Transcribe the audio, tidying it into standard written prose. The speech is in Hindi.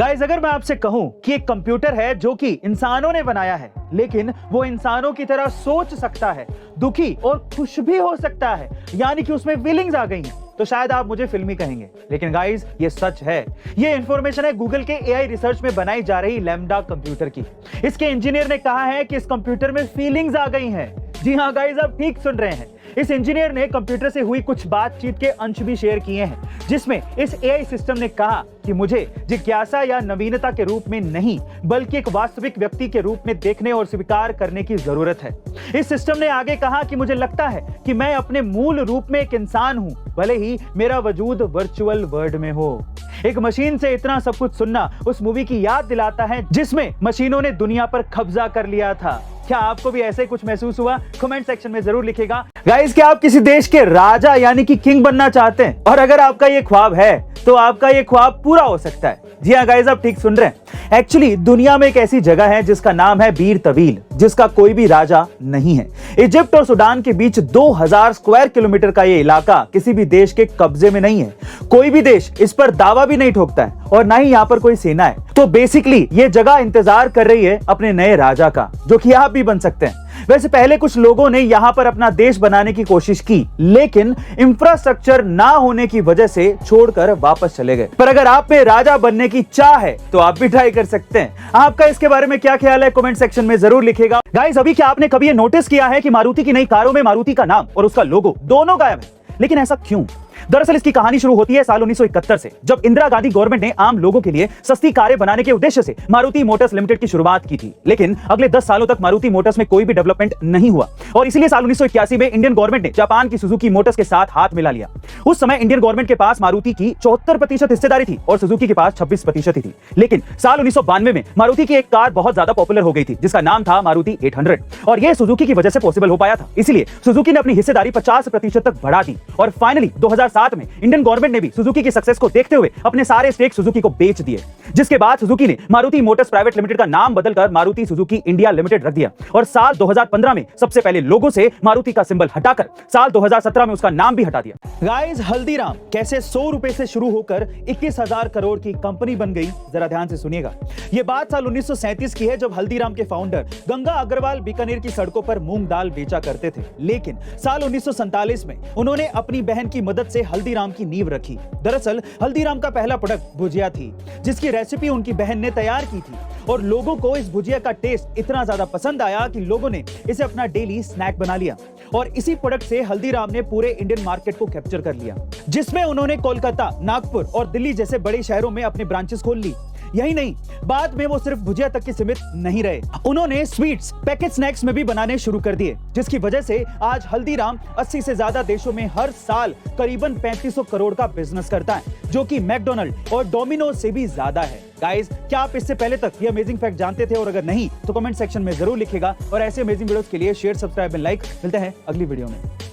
गाइस, अगर मैं आपसे कहूं कि एक कंप्यूटर है जो कि इंसानों ने बनाया है, लेकिन वो इंसानों की तरह सोच सकता है, दुखी और खुश भी हो सकता है, यानी कि उसमें फीलिंग्स आ गई हैं, तो शायद आप मुझे फिल्मी कहेंगे, लेकिन गाइस ये सच है। ये इंफॉर्मेशन है गूगल के एआई रिसर्च में बनाई जा रही लैम्डा कंप्यूटर की। इसके इंजीनियर ने कहा है कि इस कंप्यूटर में फीलिंग्स आ गई हैं। जी हाँ गाइस, आप ठीक सुन रहे हैं। इस इंजीनियर ने कंप्यूटर से हुई कुछ बातचीत के अंश भी शेयर किए हैं, जिसमें इस एआई सिस्टम ने कहा कि मुझे जिज्ञासा या नवीनता के रूप में नहीं, बल्कि एक वास्तविक व्यक्ति के रूप में देखने और स्वीकार करने की जरूरत है। इस सिस्टम ने आगे कहा कि मुझे लगता है कि मैं अपने मूल रूप में एक इंसान हूं, भले ही मेरा वजूद वर्चुअल वर्ल्ड में हो। एक मशीन से इतना सब कुछ सुनना उस मूवी की याद दिलाता है जिसमें मशीनों ने दुनिया पर कब्जा कर लिया था। क्या आपको भी ऐसे कुछ महसूस हुआ? कमेंट सेक्शन में जरूर लिखिएगा। गाइस, क्या आप किसी देश के राजा यानी कि किंग बनना चाहते हैं? और अगर आपका ये ख्वाब है तो आपका ये ख्वाब पूरा हो सकता है। जी हाँ गाइस, आप ठीक सुन रहे हैं। एक्चुअली दुनिया में एक ऐसी जगह है जिसका नाम है बीर तवील, जिसका कोई भी राजा नहीं है। इजिप्ट और सूडान के बीच 2000 स्क्वायर किलोमीटर का ये इलाका किसी भी देश के कब्जे में नहीं है। कोई भी देश इस पर दावा भी नहीं ठोकता है और ना ही यहाँ पर कोई सेना है। तो बेसिकली ये जगह इंतजार कर रही है अपने नए राजा का, जो कि आप भी बन सकते हैं। वैसे पहले कुछ लोगों ने यहां पर अपना देश बनाने की कोशिश की, लेकिन इंफ्रास्ट्रक्चर ना होने की वजह से छोड़कर वापस चले गए। पर अगर आप में राजा बनने की चाह है तो आप भी ट्राई कर सकते हैं। आपका इसके बारे में क्या ख्याल है? कमेंट सेक्शन में जरूर लिखिएगा। गाइस, अभी क्या आपने कभी ये नोटिस किया है कि मारुति की नई कारों में मारुति का नाम और उसका लोगो दोनों गायब है? लेकिन ऐसा क्यों? दरअसल इसकी कहानी शुरू होती है साल 1971 से, जब इंदिरा गांधी गवर्नमेंट ने आम लोगों के लिए सस्ती कारें बनाने के उद्देश्य से मारुति मोटर्स लिमिटेड की शुरुआत की थी। लेकिन अगले 10 सालों तक मारुति मोटर्स में कोई भी डेवलपमेंट नहीं हुआ और इसीलिए साल 1981 में इंडियन गवर्नमेंट ने जापान की सुजुकी मोटर्स के साथ हाथ मिला लिया। उस समय इंडियन गवर्नमेंट के पास मारुति की 74% हिस्सेदारी थी और सुजुकी के पास 26% ही थी। लेकिन साल 1992 में मारुति की एक कार बहुत ज्यादा पॉपुलर हो गई थी, जिसका नाम था मारुति 800, और यह सुजुकी की वजह से पॉसिबल हो पाया था। इसलिए सुजुकी ने अपनी हिस्सेदारी 50% तक बढ़ा दी और फाइनली 2007 में इंडियन गवर्नमेंट ने भी सुजुकी की सक्सेस को देखते हुए अपने सारे स्टेक सुजुकी को बेच दिए, जिसके बाद सुजुकी ने मारुति मोटर्स प्राइवेट लिमिटेड का नाम बदलकर मारुति सुजुकी इंडिया लिमिटेड रख दिया और साल 2015 में सबसे पहले लोगो से मारुति का सिंबल हटाकर साल 2017 में उसका नाम भी हटा दिया। गाइस, हल्दीराम कैसे 100 रुपए से शुरू होकर 21,000 करोड़ की कंपनी बन गई, जरा ध्यान से सुनिएगा। यह बात साल 1937 की है, जब हल्दीराम के फाउंडर गंगा अग्रवाल बीकानेर की सड़कों पर मूंग दाल बेचा करते थे। लेकिन साल 1947 में उन्होंने अपनी बहन की मदद से हल्दीराम की नींव रखी। दरअसल हल्दीराम का पहला प्रोडक्ट भुजिया थी, जिसकी रेसिपी उनकी बहन ने तैयार की थी और लोगों को इस भुजिया का टेस्ट इतना ज्यादा पसंद आया कि लोगों ने इसे अपना डेली स्नैक बना लिया और इसी प्रोडक्ट से हल्दीराम ने पूरे इंडियन मार्केट को कैप्चर कर लिया, जिसमें उन्होंने कोलकाता, नागपुर और दिल्ली जैसे बड़े शहरों में अपने ब्रांचेस खोल ली। यही नहीं, बाद में वो सिर्फ भुजिया तक के सीमित नहीं रहे, उन्होंने स्वीट्स, पैकेट स्नैक्स में भी बनाने शुरू कर दिए, जिसकी वजह से आज हल्दीराम 80 से ज्यादा देशों में हर साल करीबन 3500 करोड़ का बिजनेस करता है, जो कि मैकडॉनल्ड और डोमिनोज से भी ज्यादा है। गाइस, क्या आप इससे पहले तक ये अमेजिंग फैक्ट जानते थे? और अगर नहीं तो कमेंट सेक्शन में जरूर लिखिएगा और ऐसे अमेजिंग वीडियोस के लिए शेयर, सब्सक्राइब एंड लाइक। मिलते हैं अगली वीडियो में।